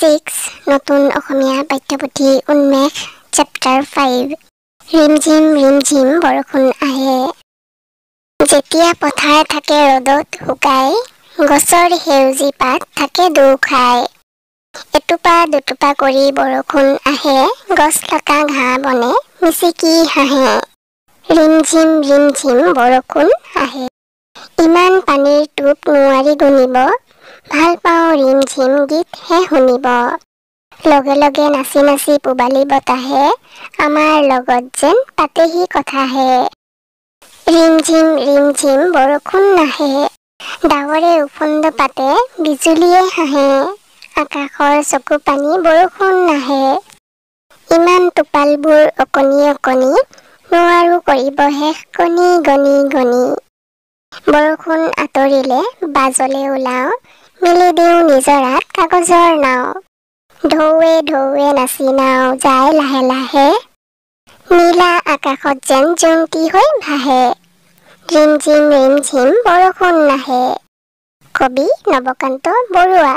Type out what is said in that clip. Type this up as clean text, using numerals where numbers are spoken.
6 নতুন অসমীয়া পাঠ্যপুথি উন্মেষ চেপ্টাৰ 5 ৰিমঝিম বৰষুণ আহে। যেতিয়া পথাৰ থাকে ৰ'দত শুকাই, গছৰ সেউজী পাত থাকে দোৰ খাই। এটোপা দুটোপা কৰি বৰষুণ আহে, গছ লতা ঘাঁহ বনে মিচিকি হাঁহে। ৰিমঝিম বৰষুণ আহে। ইমান পানীৰ টোপ নোৱাৰি গুনিব, ভাল পাওঁ ৰিমঝিম গীতহে শুনিব। লগে লগে নাচি নাচি পূবালী বতাহে, আমাৰ লগত যেন পাতেহি কথাহে। ৰিমঝিম বৰষুণ নাহে, ডাৱৰে উফন্দ পাতে বিজুলীয়ে হাঁহে। আকাশৰ চকু পানী বৰষুণ নাহে, ইমান টোপালবোৰ অকণি অকণি, নোৱাৰো কৰিব শেষ গণি গণি গণি। বৰষুণ আঁতৰিলে বাজলে ওলাও, মেলি দিওঁ নিজৰাত কাগজৰ নাও। ঢৌৱে ঢৌৱে নাচি নাও যায় লাহে লাহে, নীলা আকাশত যেন জোনটি হৈ ভাহে। ৰিমঝিম বৰষুণ নাহে। কবি নৱকান্ত বৰুৱা।